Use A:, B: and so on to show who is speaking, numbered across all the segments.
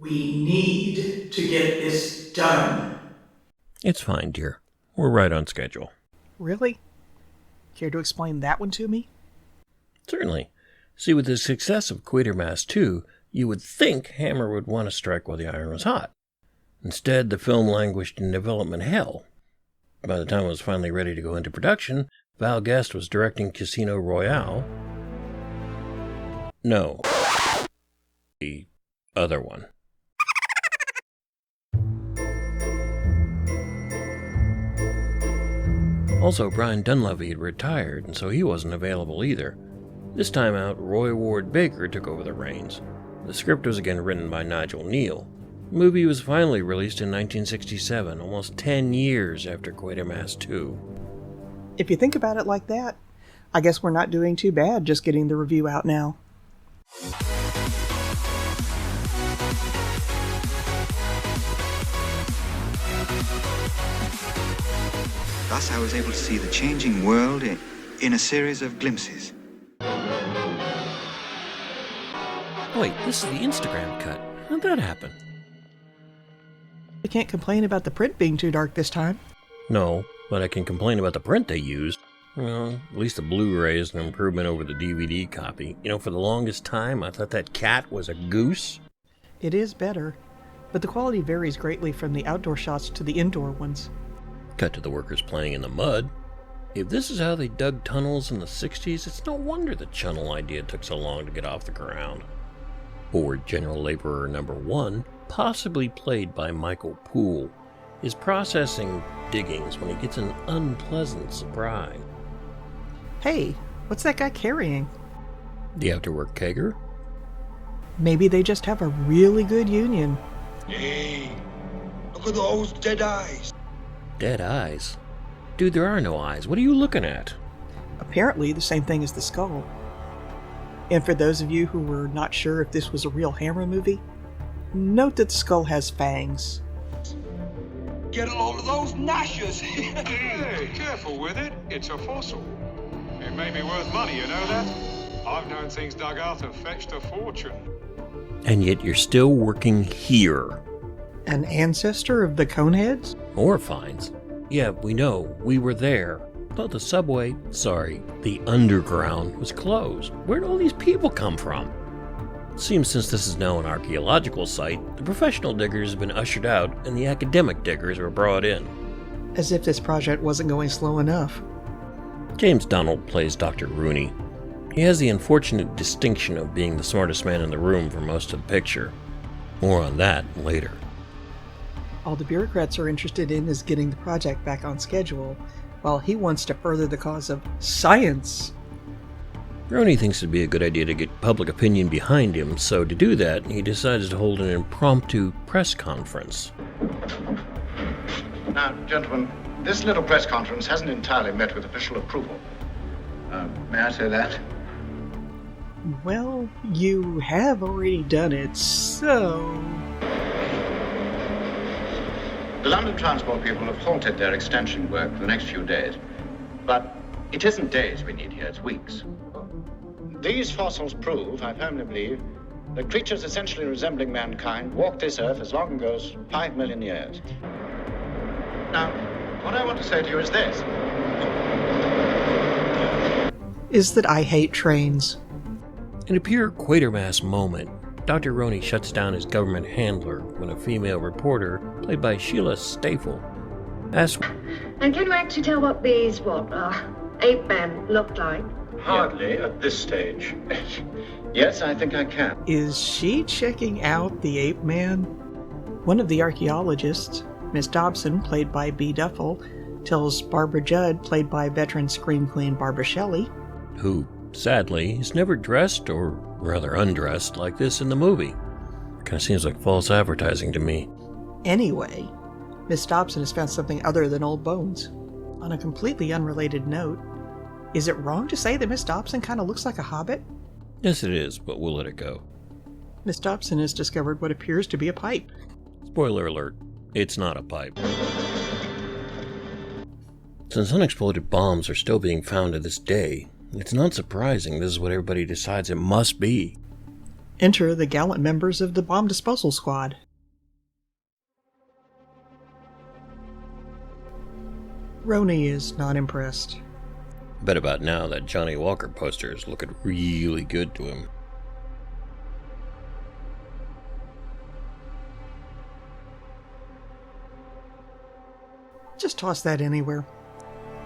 A: We need to get this done.
B: It's fine, dear. We're right on schedule.
C: Really? Care to explain that one to me?
B: Certainly. See, with the success of Quatermass 2, you would think Hammer would want to strike while the iron was hot. Instead, the film languished in development hell. By the time it was finally ready to go into production, Val Guest was directing Casino Royale. No. The other one. Also, Brian Dunleavy had retired, and so he wasn't available either. This time out, Roy Ward Baker took over the reins. The script was again written by Nigel Neal. The movie was finally released in 1967, almost 10 years after Quatermass 2.
C: If you think about it like that, I guess we're not doing too bad just getting the review out now.
D: Thus I was able to see the changing world in a series of glimpses.
B: Wait, this is the Instagram cut. How'd that happen?
C: I can't complain about the print being too dark this time.
B: No, but I can complain about the print they used. Well, at least the Blu-ray is an improvement over the DVD copy. You know, for the longest time, I thought that cat was a goose.
C: It is better, but the quality varies greatly from the outdoor shots to the indoor ones.
B: Cut to the workers playing in the mud. If this is how they dug tunnels in the 60s, it's no wonder the channel idea took so long to get off the ground. Board General Laborer Number 1, possibly played by Michael Poole, is processing diggings when he gets an unpleasant surprise.
C: Hey, what's that guy carrying?
B: The afterwork kegger?
C: Maybe they just have a really good union.
E: Hey, look at those dead eyes.
B: Dead eyes? Dude, there are no eyes. What are you looking at?
C: Apparently the same thing as the skull. And for those of you who were not sure if this was a real Hammer movie, note that the skull has fangs.
E: Get a load of those gnashers.
F: Hey, careful with it. It's a fossil. It may be worth money, you know that? I've known things dug out and fetched a fortune.
B: And yet you're still working here.
C: An ancestor of the Coneheads?
B: Or finds. Yeah, we know. We were there. But the subway, the underground, was closed. Where'd all these people come from? It seems since this is now an archaeological site, the professional diggers have been ushered out and the academic diggers were brought in.
C: As if this project wasn't going slow enough.
B: James Donald plays Dr. Rooney. He has the unfortunate distinction of being the smartest man in the room for most of the picture. More on that later.
C: All the bureaucrats are interested in is getting the project back on schedule, while he wants to further the cause of science.
B: Rooney thinks it'd be a good idea to get public opinion behind him, so to do that, he decides to hold an impromptu press conference.
G: Now, gentlemen, this little press conference hasn't entirely met with official approval. May I say that?
C: Well, you have already done it, so...
G: The London Transport people have halted their extension work for the next few days. But it isn't days we need here, it's weeks. These fossils prove, I firmly believe, that creatures essentially resembling mankind walked this earth as long ago as 5 million years. Now, what I want to say to you is this.
C: Is that I hate trains.
B: In a pure Quatermass moment, Dr. Roney shuts down his government handler when a female reporter, played by Sheila Staple, asks,
H: And can you actually tell what these, ape men look like?
G: Hardly at this stage. Yes, I think I can.
C: Is she checking out the ape man? One of the archaeologists, Miss Dobson, played by B. Duffel, tells Barbara Judd, played by veteran Scream Queen Barbara Shelley,
B: who, sadly, is never dressed, or rather undressed, like this in the movie. Kinda seems like false advertising to me.
C: Anyway, Miss Dobson has found something other than old bones. On a completely unrelated note, is it wrong to say that Miss Dobson kind of looks like a hobbit?
B: Yes, it is, but we'll let it go.
C: Miss Dobson has discovered what appears to be a pipe.
B: Spoiler alert, it's not a pipe. Since unexploded bombs are still being found to this day, it's not surprising this is what everybody decides it must be.
C: Enter the gallant members of the bomb disposal squad. Roni is not impressed.
B: Bet about now that Johnny Walker poster is looking really good to him.
C: Just toss that anywhere.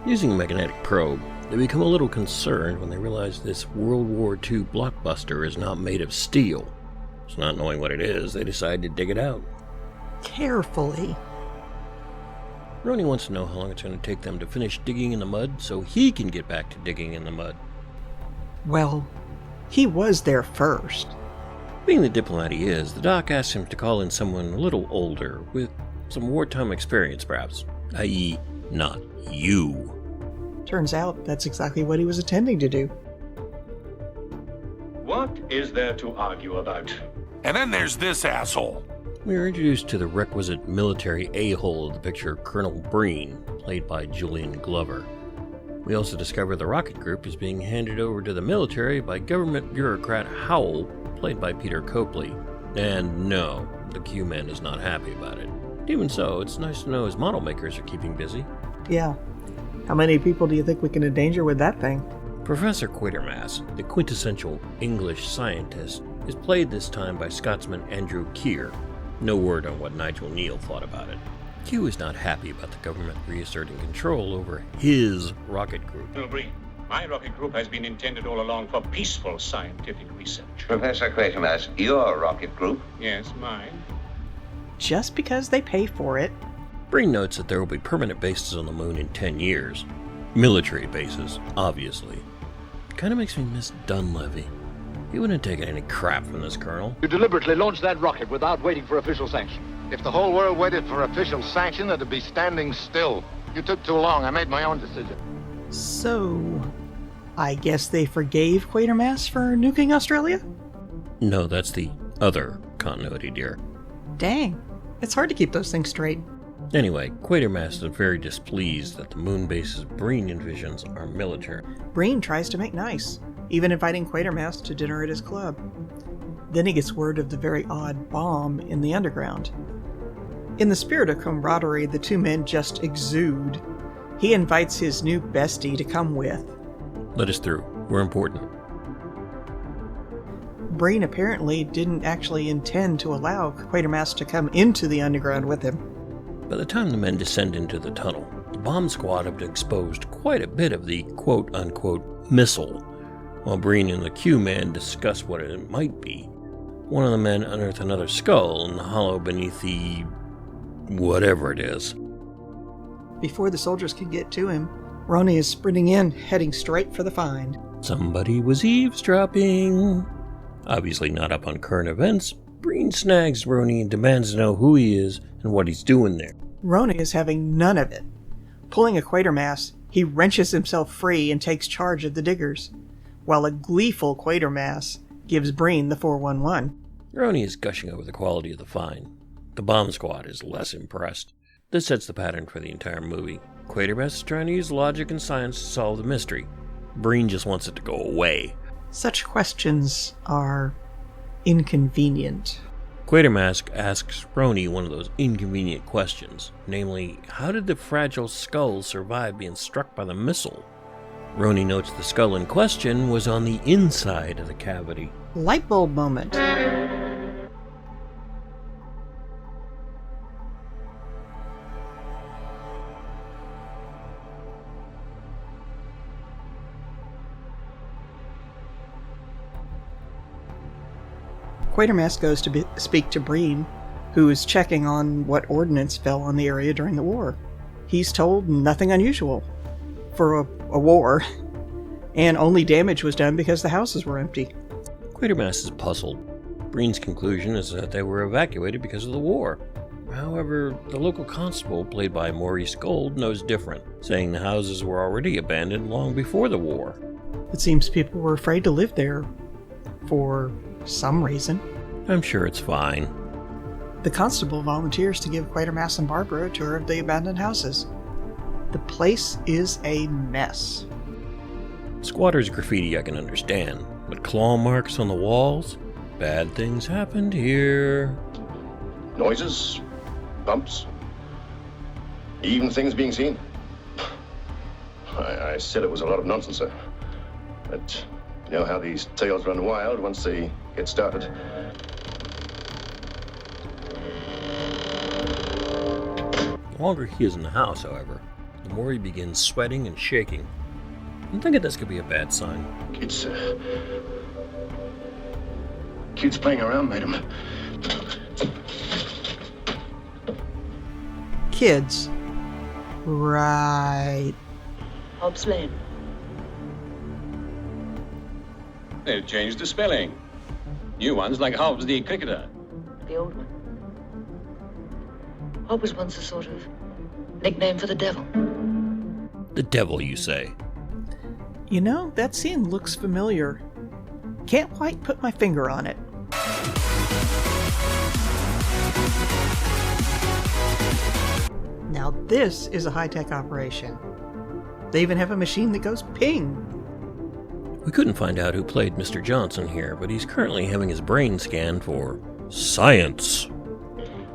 B: Using a magnetic probe, they become a little concerned when they realize this World War II blockbuster is not made of steel. So not knowing what it is, they decide to dig it out.
C: Carefully.
B: Roni wants to know how long it's going to take them to finish digging in the mud so he can get back to digging in the mud.
C: Well, he was there first.
B: Being the diplomat he is, the doc asks him to call in someone a little older, with some wartime experience perhaps, i.e. not you.
C: Turns out that's exactly what he was intending to do.
F: What is there to argue about?
I: And then there's this asshole.
B: We are introduced to the requisite military a-hole of the picture, Colonel Breen, played by Julian Glover. We also discover the rocket group is being handed over to the military by government bureaucrat Howell, played by Peter Copley. And no, the Q-Man is not happy about it. Even so, it's nice to know his model makers are keeping busy.
C: Yeah. How many people do you think we can endanger with that thing?
B: Professor Quatermass, the quintessential English scientist, is played this time by Scotsman Andrew Keir. No word on what Nigel Neal thought about it. Q is not happy about the government reasserting control over his rocket group.
F: Colonel Breen, my rocket group has been intended all along for peaceful scientific research.
G: Professor Quatermass, your rocket group?
F: Yes, mine.
C: Just because they pay for it.
B: Breen notes that there will be permanent bases on the moon in 10 years. Military bases, obviously. Kinda makes me miss Dunleavy. He wouldn't have taken any crap from this colonel.
J: You deliberately launched that rocket without waiting for official sanction.
K: If the whole world waited for official sanction, it'd be standing still. You took too long. I made my own decision.
C: So, I guess they forgave Quatermass for nuking Australia?
B: No, that's the other continuity, dear.
C: Dang, it's hard to keep those things straight.
B: Anyway, Quatermass is very displeased that the moon bases Breen envisions are military.
C: Breen tries to make nice, even inviting Quatermass to dinner at his club. Then he gets word of the very odd bomb in the underground. In the spirit of camaraderie the two men just exude, he invites his new bestie to come with.
B: Let us through. We're important.
C: Breen apparently didn't actually intend to allow Quatermass to come into the underground with him.
B: By the time the men descend into the tunnel, the bomb squad have exposed quite a bit of the quote-unquote missile. While Breen and the Q-Man discuss what it might be, one of the men unearths another skull in the hollow beneath the whatever it is.
C: Before the soldiers can get to him, Roni is sprinting in, heading straight for the find.
B: Somebody was eavesdropping. Obviously not up on current events, Breen snags Roni and demands to know who he is and what he's doing there.
C: Roni is having none of it. Pulling a Quatermass, he wrenches himself free and takes charge of the diggers, while a gleeful Quatermass gives Breen the 411.
B: Roni is gushing over the quality of the find. The bomb squad is less impressed. This sets the pattern for the entire movie. Quatermass is trying to use logic and science to solve the mystery. Breen just wants it to go away.
C: Such questions are inconvenient.
B: Quatermass asks Roni one of those inconvenient questions, namely, how did the fragile skull survive being struck by the missile? Roni notes the skull in question was on the inside of the cavity.
C: Light bulb moment. Quatermass goes to speak to Breen, who is checking on what ordnance fell on the area during the war. He's told nothing unusual for a war, and only damage was done because the houses were empty.
B: Quatermass is puzzled. Breen's conclusion is that they were evacuated because of the war. However, the local constable, played by Maurice Gold, knows different, saying the houses were already abandoned long before the war.
C: It seems people were afraid to live there for some reason.
B: I'm sure it's fine.
C: The constable volunteers to give Quatermass and Barbara a tour of the abandoned houses. The place is a mess.
B: Squatters' graffiti I can understand, but claw marks on the walls? Bad things happened here.
K: Noises, bumps, even things being seen. I said it was a lot of nonsense, sir. But you know how these tales run wild once they get started.
B: The longer he is in the house, however, the more he begins sweating and shaking. I'm thinking this could be a bad sign.
K: Kids playing around made him.
C: Kids. Right.
H: Hobbs Lane.
L: They've changed the spelling. New ones like Hobbs the cricketer.
H: The old one. Hob was once a sort of nickname for the devil.
B: The devil, you say?
C: You know, that scene looks familiar. Can't quite put my finger on it. Now this is a high-tech operation. They even have a machine that goes ping.
B: We couldn't find out who played Mr. Johnson here, but he's currently having his brain scanned for science.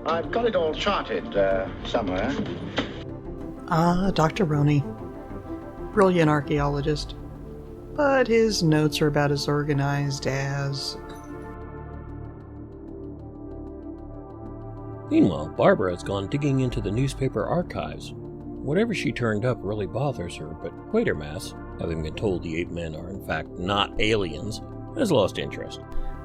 G: I've got it all charted somewhere.
C: Dr. Roney. Brilliant archaeologist. But his notes are about as organized as...
B: Meanwhile, Barbara has gone digging into the newspaper archives. Whatever she turned up really bothers her, but Quatermass, having been told the ape men are in fact not aliens, has lost interest.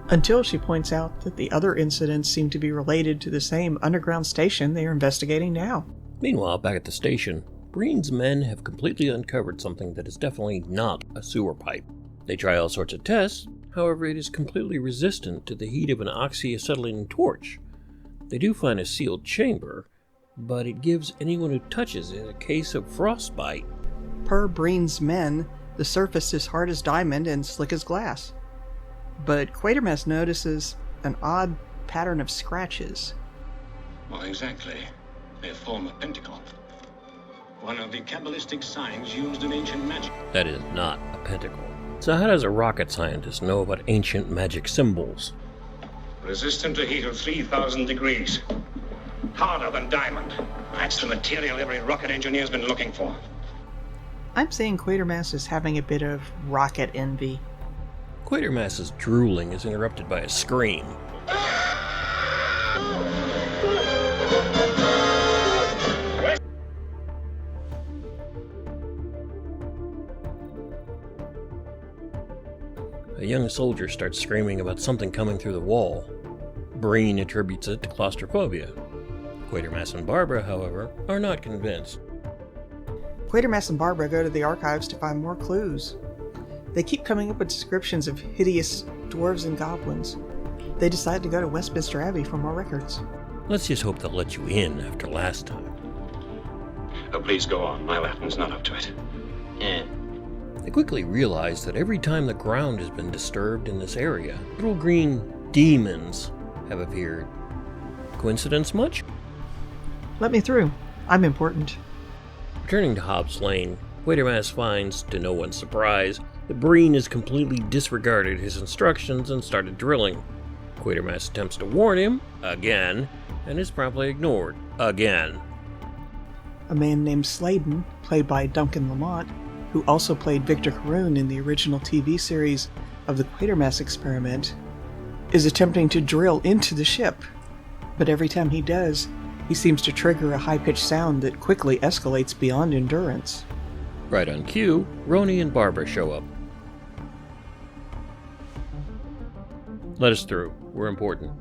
C: Until she points out that the other incidents seem to be related to the same underground station they are investigating now.
B: Meanwhile, back at the station, Breen's men have completely uncovered something that is definitely not a sewer pipe. They try all sorts of tests, however it is completely resistant to the heat of an oxyacetylene torch. They do find a sealed chamber, but it gives anyone who touches it a case of frostbite.
C: Per Breen's men, the surface is hard as diamond and slick as glass. But Quatermass notices an odd pattern of scratches.
G: Well, exactly. They form a pentacle. One of the Kabbalistic signs used in ancient magic.
B: That is not a pentacle. So how does a rocket scientist know about ancient magic symbols?
G: Resistant to heat of 3,000 degrees. Harder than diamond. That's the material every rocket engineer's been looking for.
C: I'm saying Quatermass is having a bit of rocket envy.
B: Quatermass's drooling is interrupted by a scream. A young soldier starts screaming about something coming through the wall. Breen attributes it to claustrophobia. Quatermass and Barbara, however, are not convinced.
C: Quatermass and Barbara go to the archives to find more clues. They keep coming up with descriptions of hideous dwarves and goblins. They decide to go to Westminster Abbey for more records.
B: Let's just hope they'll let you in after last time.
G: Oh, please go on. My Latin's not up to it.
B: They quickly realize that every time the ground has been disturbed in this area, little green demons have appeared. Coincidence much?
C: Let me through. I'm important.
B: Returning to Hobbs Lane, Quatermass finds, to no one's surprise, that Breen has completely disregarded his instructions and started drilling. Quatermass attempts to warn him, again, and is promptly ignored, again.
C: A man named Sladen, played by Duncan Lamont, who also played Victor Caroon in the original TV series of the Quatermass Experiment, is attempting to drill into the ship. But every time he does, he seems to trigger a high-pitched sound that quickly escalates beyond endurance.
B: Right on cue, Roni and Barbara show up. Let us through. We're important.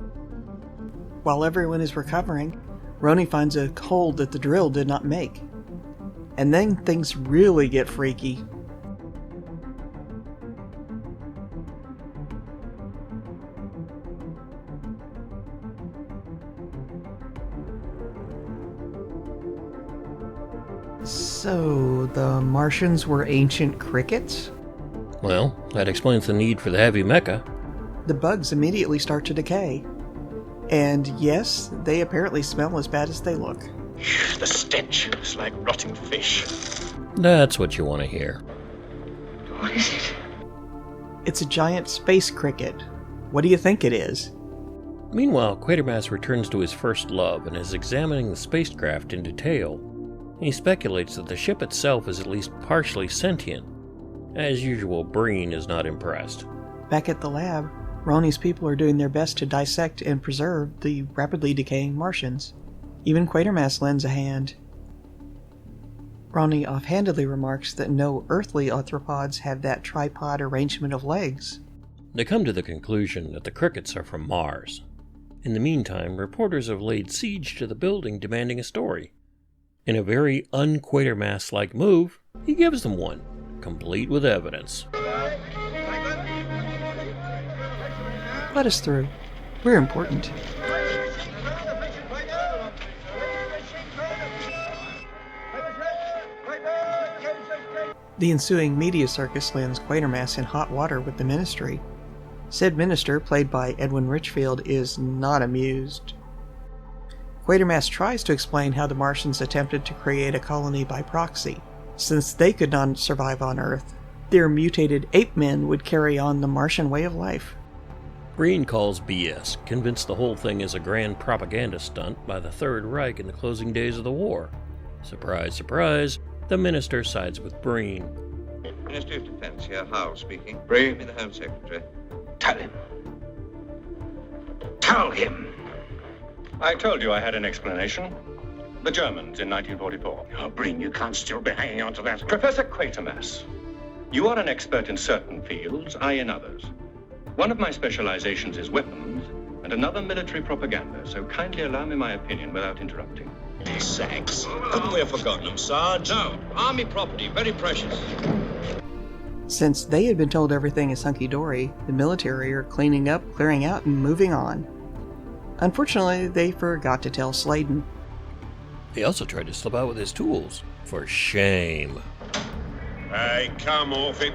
C: While everyone is recovering, Roni finds a hole that the drill did not make. And then things really get freaky. So, the Martians were ancient crickets?
B: Well, that explains the need for the heavy mecha.
C: The bugs immediately start to decay. And yes, they apparently smell as bad as they look.
G: The stench is like rotting fish.
B: That's what you want to hear.
H: What is it?
C: It's a giant space cricket. What do you think it is?
B: Meanwhile, Quatermass returns to his first love and is examining the spacecraft in detail. He speculates that the ship itself is at least partially sentient. As usual, Breen is not impressed.
C: Back at the lab, Ronnie's people are doing their best to dissect and preserve the rapidly decaying Martians. Even Quatermass lends a hand. Ronnie offhandedly remarks that no earthly arthropods have that tripod arrangement of legs.
B: They come to the conclusion that the crickets are from Mars. In the meantime, reporters have laid siege to the building demanding a story. In a very un-Quatermass-like move, he gives them one, complete with evidence.
C: Let us through. We're important. The ensuing media circus lands Quatermass in hot water with the Ministry. Said minister, played by Edwin Richfield, is not amused. Quatermass tries to explain how the Martians attempted to create a colony by proxy. Since they could not survive on Earth, their mutated ape men would carry on the Martian way of life.
B: Breen calls BS, convinced the whole thing is a grand propaganda stunt by the Third Reich in the closing days of the war. Surprise, surprise, the minister sides with Breen.
M: Ministry of Defense here, Howell speaking.
G: Breen.
M: Give me the Home Secretary.
G: Tell him. Tell him.
F: I told you I had an explanation. The Germans in 1944.
G: Oh, Breen, you can't still be hanging on to that.
F: Professor Quatermass, you are an expert in certain fields, I in others. One of my specializations is weapons, and another military propaganda, so kindly allow me my opinion without interrupting.
M: These sacks. Couldn't we have forgotten them, Sarge? No. Army property, very precious.
C: Since they had been told everything is hunky-dory, the military are cleaning up, clearing out, and moving on. Unfortunately, they forgot to tell Sladen.
B: He also tried to slip out with his tools. For shame.
M: Hey, come off it.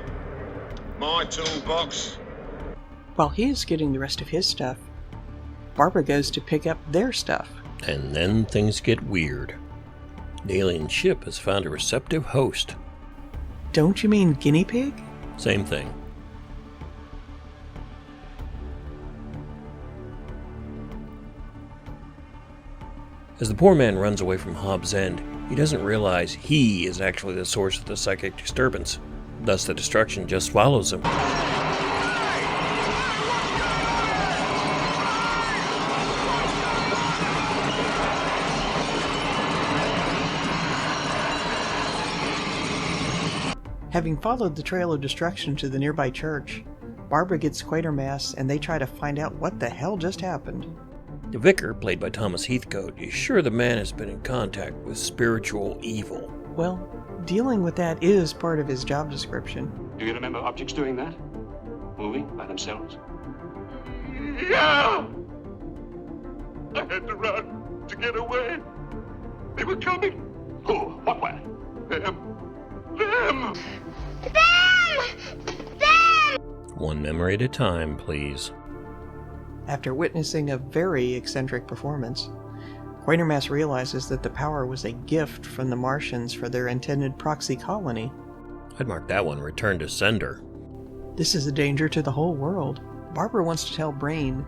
M: My toolbox.
C: While he is getting the rest of his stuff, Barbara goes to pick up their stuff.
B: And then things get weird. The alien ship has found a receptive host.
C: Don't you mean guinea pig?
B: Same thing. As the poor man runs away from Hobbs' End, he doesn't realize he is actually the source of the psychic disturbance. Thus the destruction just swallows him.
C: Having followed the trail of destruction to the nearby church, Barbara gets Quatermass and they try to find out what the hell just happened.
B: The vicar, played by Thomas Heathcote, is sure the man has been in contact with spiritual evil.
C: Well, dealing with that is part of his job description.
F: Do you remember objects doing that? Moving by themselves?
E: Yeah! I had to run to get away. They were coming.
F: Who? What way?
E: Them!
B: One memory at a time, please.
C: After witnessing a very eccentric performance, Quatermass realizes that the power was a gift from the Martians for their intended proxy colony.
B: I'd mark that one return to sender.
C: This is a danger to the whole world. Barbara wants to tell Breen,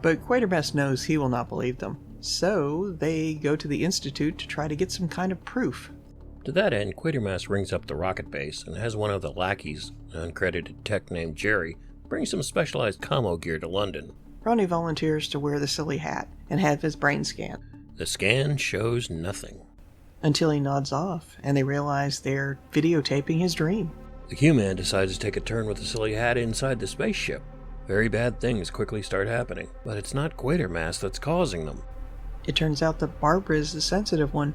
C: but Quatermass knows he will not believe them. So they go to the Institute to try to get some kind of proof.
B: To that end, Quatermass rings up the rocket base and has one of the lackeys, an uncredited tech named Jerry, bring some specialized commo gear to London.
C: Ronnie volunteers to wear the silly hat and have his brain scanned.
B: The scan shows nothing.
C: Until he nods off, and they realize they're videotaping his dream.
B: The Q-Man decides to take a turn with the silly hat inside the spaceship. Very bad things quickly start happening, but it's not Quatermass that's causing them.
C: It turns out that Barbara is the sensitive one.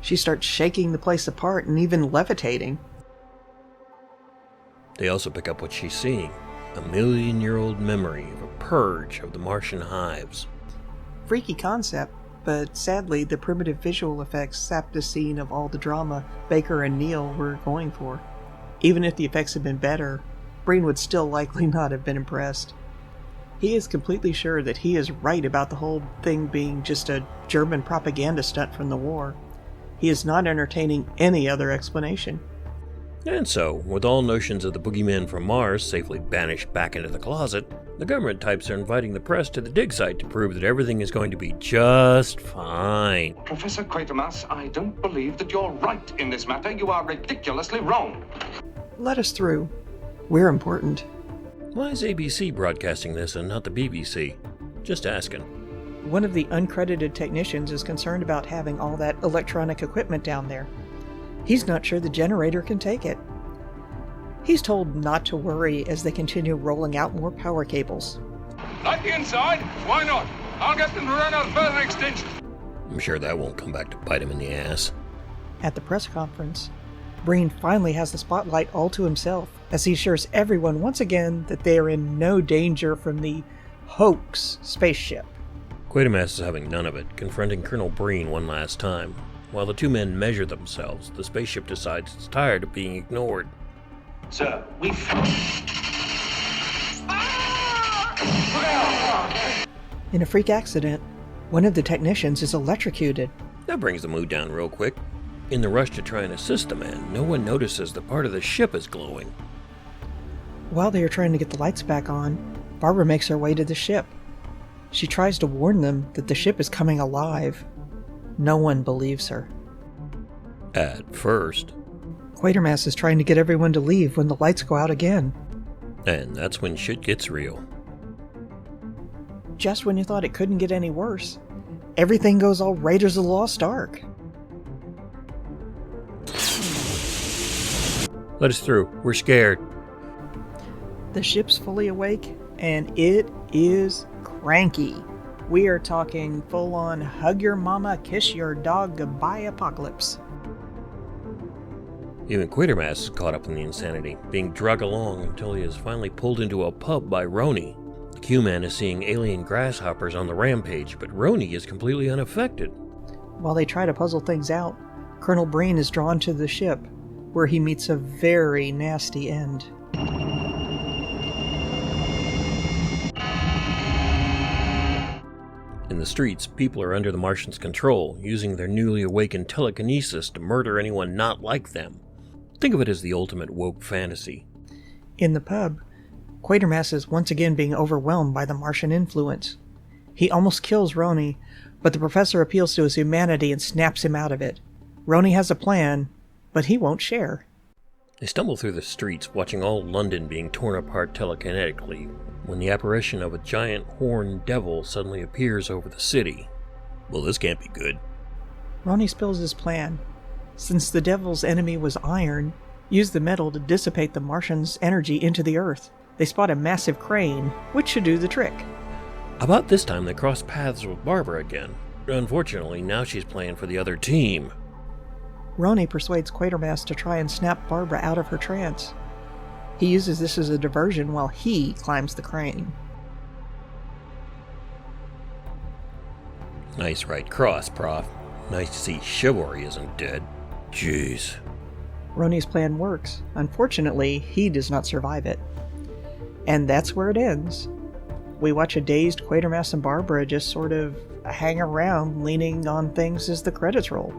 C: She starts shaking the place apart and even levitating.
B: They also pick up what she's seeing, a million-year-old memory of a purge of the Martian hives.
C: Freaky concept, but sadly the primitive visual effects sapped the scene of all the drama Baker and Neal were going for. Even if the effects had been better, Breen would still likely not have been impressed. He is completely sure that he is right about the whole thing being just a German propaganda stunt from the war. He is not entertaining any other explanation.
B: And so, with all notions of the boogeyman from Mars safely banished back into the closet, The government types are inviting the press to the dig site to prove that everything is going to be just fine.
N: Professor Quatermass, I don't believe that you're right in this matter. You are ridiculously wrong.
C: Let us through. We're important.
B: Why is ABC broadcasting this and not the BBC? Just asking.
C: One of the uncredited technicians is concerned about having all that electronic equipment down there. He's not sure the generator can take it. He's told not to worry as they continue rolling out more power cables.
E: Like the inside? Why not? I'll get them to run out further extensions.
B: I'm sure that won't come back to bite him in the ass.
C: At the press conference, Breen finally has the spotlight all to himself as he assures everyone once again that they are in no danger from the hoax spaceship.
B: Quatermass is having none of it, confronting Colonel Breen one last time. While the two men measure themselves, the spaceship decides it's tired of being ignored.
N: Sir, we've...
C: In a freak accident, one of the technicians is electrocuted.
B: That brings the mood down real quick. In the rush to try and assist the man, no one notices the part of the ship is glowing.
C: While they are trying to get the lights back on, Barbara makes her way to the ship. She tries to warn them that the ship is coming alive. No one believes her.
B: At first.
C: Quatermass is trying to get everyone to leave when the lights go out again.
B: And that's when shit gets real.
C: Just when you thought it couldn't get any worse, everything goes all Raiders of the Lost Ark.
B: Let us through. We're scared.
C: The ship's fully awake, and it is cranky. We are talking full-on hug your mama, kiss your dog goodbye apocalypse.
B: Even Quatermass is caught up in the insanity, being dragged along until he is finally pulled into a pub by Roni. The Q-Man is seeing alien grasshoppers on the rampage, but Roni is completely unaffected.
C: While they try to puzzle things out, Colonel Breen is drawn to the ship, where he meets a very nasty end.
B: In the streets, people are under the Martians' control, using their newly awakened telekinesis to murder anyone not like them. Think of it as the ultimate woke fantasy.
C: In the pub, Quatermass is once again being overwhelmed by the Martian influence. He almost kills Roni, but the professor appeals to his humanity and snaps him out of it. Roni has a plan, but he won't share.
B: They stumble through the streets, watching all London being torn apart telekinetically, when the apparition of a giant horned devil suddenly appears over the city. Well, this can't be good.
C: Roni spills his plan. Since the devil's enemy was iron, use the metal to dissipate the Martians' energy into the earth. They spot a massive crane, which should do the trick.
B: About this time, they cross paths with Barbara again. Unfortunately, now she's playing for the other team.
C: Roni persuades Quatermass to try and snap Barbara out of her trance. He uses this as a diversion while he climbs the crane.
B: Nice right cross, Prof. Nice to see chivalry isn't dead. Jeez.
C: Roni's plan works. Unfortunately, he does not survive it. And that's where it ends. We watch a dazed Quatermass and Barbara just sort of hang around, leaning on things as the credits roll.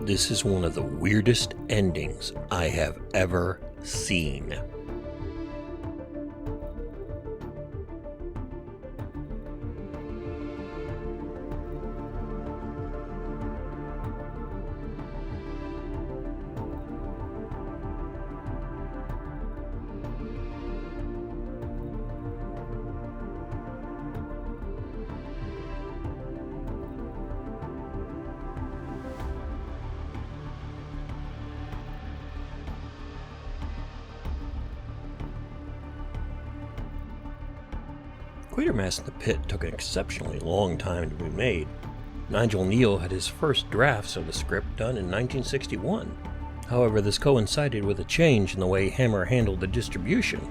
B: This is one of the weirdest endings I have ever seen. Quatermass in the Pit took an exceptionally long time to be made. Nigel Neal had his first drafts of the script done in 1961. However, this coincided with a change in the way Hammer handled the distribution.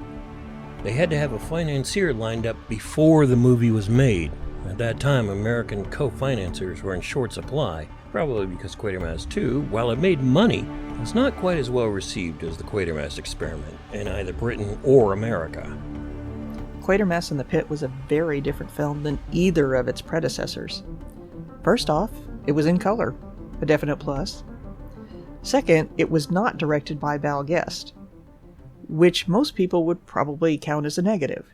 B: They had to have a financier lined up before the movie was made. At that time, American co-financiers were in short supply, probably because Quatermass 2, while it made money, was not quite as well received as the Quatermass experiment in either Britain or America.
C: Quatermass in the Pit was a very different film than either of its predecessors. First off, it was in color, a definite plus. Second, it was not directed by Val Guest. which most people would probably count as a negative.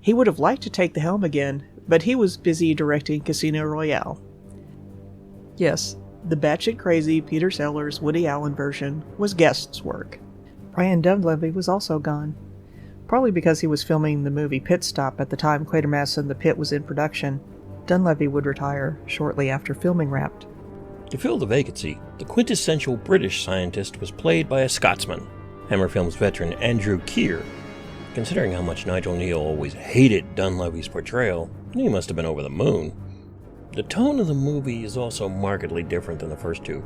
C: He would have liked to take the helm again, but he was busy directing Casino Royale. Yes, the batshit crazy Peter Sellers Woody Allen version was guest's work. Brian Dunleavy was also gone, probably because he was filming the movie Pit Stop at the time Quatermass and the Pit was in production. Dunleavy would retire shortly after filming wrapped.
B: To fill the vacancy, the quintessential British scientist was played by a Scotsman, Hammer Films veteran Andrew Keir. Considering how much Nigel Neal always hated Dunleavy's portrayal, he must have been over the moon. The tone of the movie is also markedly different than the first two.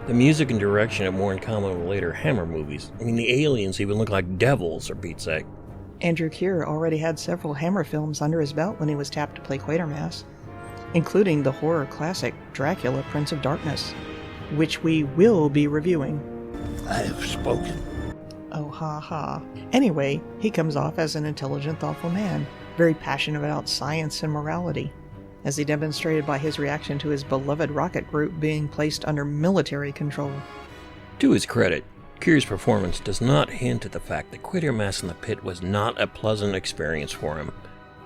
B: The music and direction have more in common with later Hammer movies. I mean, the aliens even look like devils, for Pete's sake.
C: Andrew Keir already had several Hammer films under his belt when he was tapped to play Quatermass, including the horror classic Dracula, Prince of Darkness, which we will be reviewing.
I: I have spoken.
C: Oh, ha ha. Anyway, he comes off as an intelligent, thoughtful man, very passionate about science and morality, as he demonstrated by his reaction to his beloved rocket group being placed under military control.
B: To his credit, Keir's performance does not hint at the fact that Quatermass in the Pit was not a pleasant experience for him.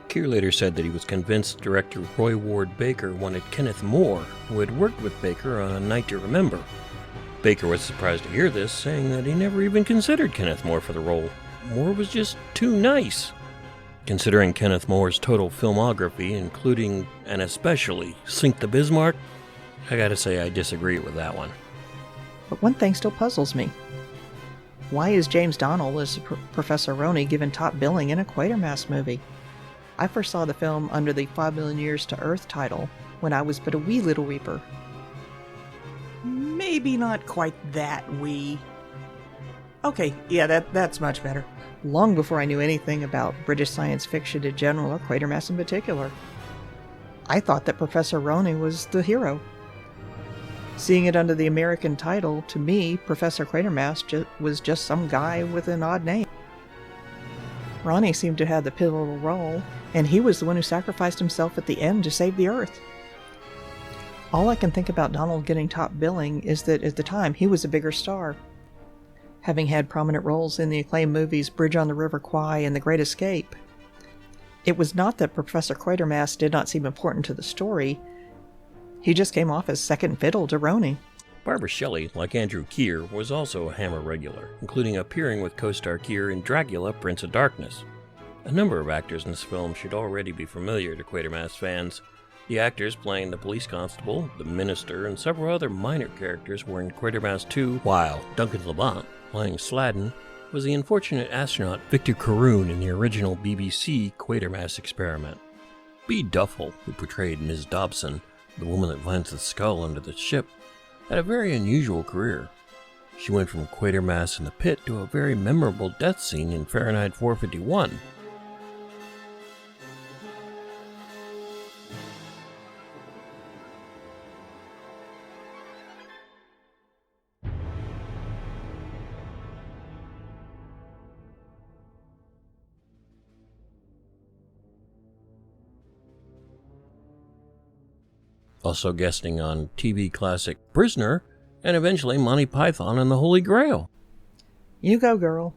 B: Keir later said that he was convinced director Roy Ward Baker wanted Kenneth More, who had worked with Baker on A Night to Remember. Baker was surprised to hear this, saying that he never even considered Kenneth More for the role. More was just too nice. Considering Kenneth More's total filmography, including and especially Sink the Bismarck, I gotta say I disagree with that one.
C: But one thing still puzzles me. Why is James Donnell as Professor Roney given top billing in a Quatermass movie? I first saw the film under the 5 Million Years to Earth title when I was but a wee little reaper. Maybe not quite that wee. Okay, yeah, that's much better. Long before I knew anything about British science fiction in general or Quatermass in particular. I thought that Professor Roney was the hero. Seeing it under the American title, to me, Professor Quatermass was just some guy with an odd name. Ronnie seemed to have the pivotal role, and he was the one who sacrificed himself at the end to save the Earth. All I can think about Donald getting top billing is that at the time he was a bigger star, having had prominent roles in the acclaimed movies Bridge on the River Kwai and The Great Escape. It was not that Professor Quatermass did not seem important to the story, he just came off as second fiddle to Roney.
B: Barbara Shelley, like Andrew Keir, was also a Hammer regular, including appearing with co-star Keir in Dracula, Prince of Darkness. A number of actors in this film should already be familiar to Quatermass fans. The actors playing the police constable, the minister, and several other minor characters were in Quatermass 2, while Duncan Lamont, playing Sladen, was the unfortunate astronaut Victor Caroon in the original BBC Quatermass experiment. Bea Duffel, who portrayed Ms. Dobson, the woman that finds the skull under the ship, had a very unusual career. She went from Quatermass in the Pit to a very memorable death scene in Fahrenheit 451. Also guesting on TV classic Prisoner, and eventually Monty Python and the Holy Grail.
C: You go, girl.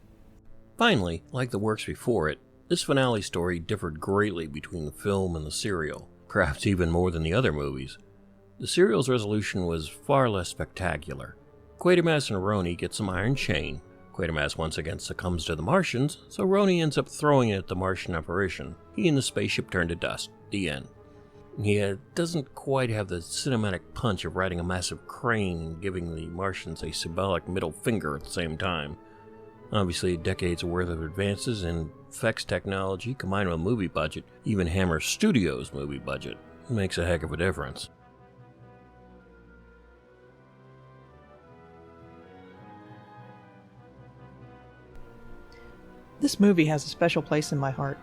B: Finally, like the works before it, this finale story differed greatly between the film and the serial, perhaps even more than the other movies. The serial's resolution was far less spectacular. Quatermass and Roney get some iron chain. Quatermass once again succumbs to the Martians, so Roney ends up throwing it at the Martian apparition. He and the spaceship turn to dust. The end. He doesn't quite have the cinematic punch of riding a massive crane and giving the Martians a symbolic middle finger at the same time. Obviously, decades worth of advances in effects technology combined with a movie budget, even Hammer Studios' movie budget, makes a heck of a difference.
C: This movie has a special place in my heart.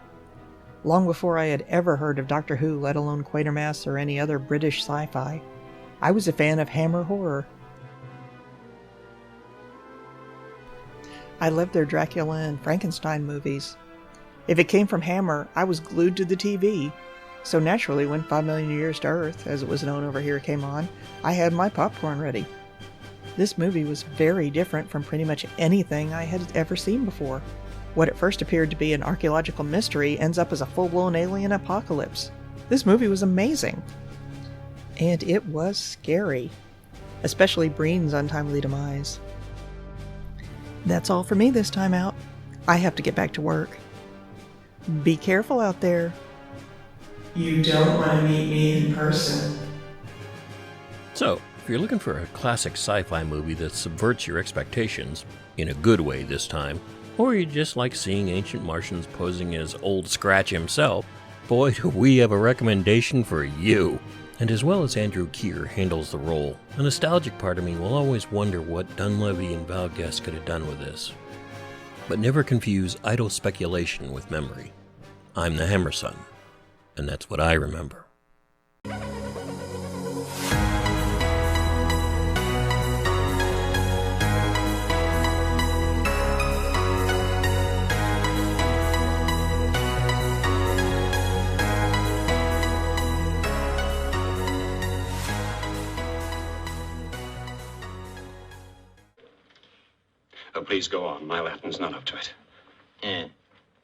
C: Long before I had ever heard of Doctor Who, let alone Quatermass or any other British sci-fi, I was a fan of Hammer horror. I loved their Dracula and Frankenstein movies. If it came from Hammer, I was glued to the TV. So naturally, when 5 Million Years to Earth, as it was known over here, came on, I had my popcorn ready. This movie was very different from pretty much anything I had ever seen before. What at first appeared to be an archaeological mystery ends up as a full-blown alien apocalypse. This movie was amazing. And it was scary. Especially Breen's untimely demise. That's all for me this time out. I have to get back to work. Be careful out there.
A: You don't want to meet me in person.
B: So, if you're looking for a classic sci-fi movie that subverts your expectations, in a good way this time, or you just like seeing ancient Martians posing as Old Scratch himself, boy do we have a recommendation for you. And as well as Andrew Keir handles the role, a nostalgic part of me will always wonder what Dunleavy and Val Guest could have done with this. But never confuse idle speculation with memory. I'm the Hammerson, and that's what I remember.
F: Oh, please go on. My Latin's not up to it.
G: Yeah.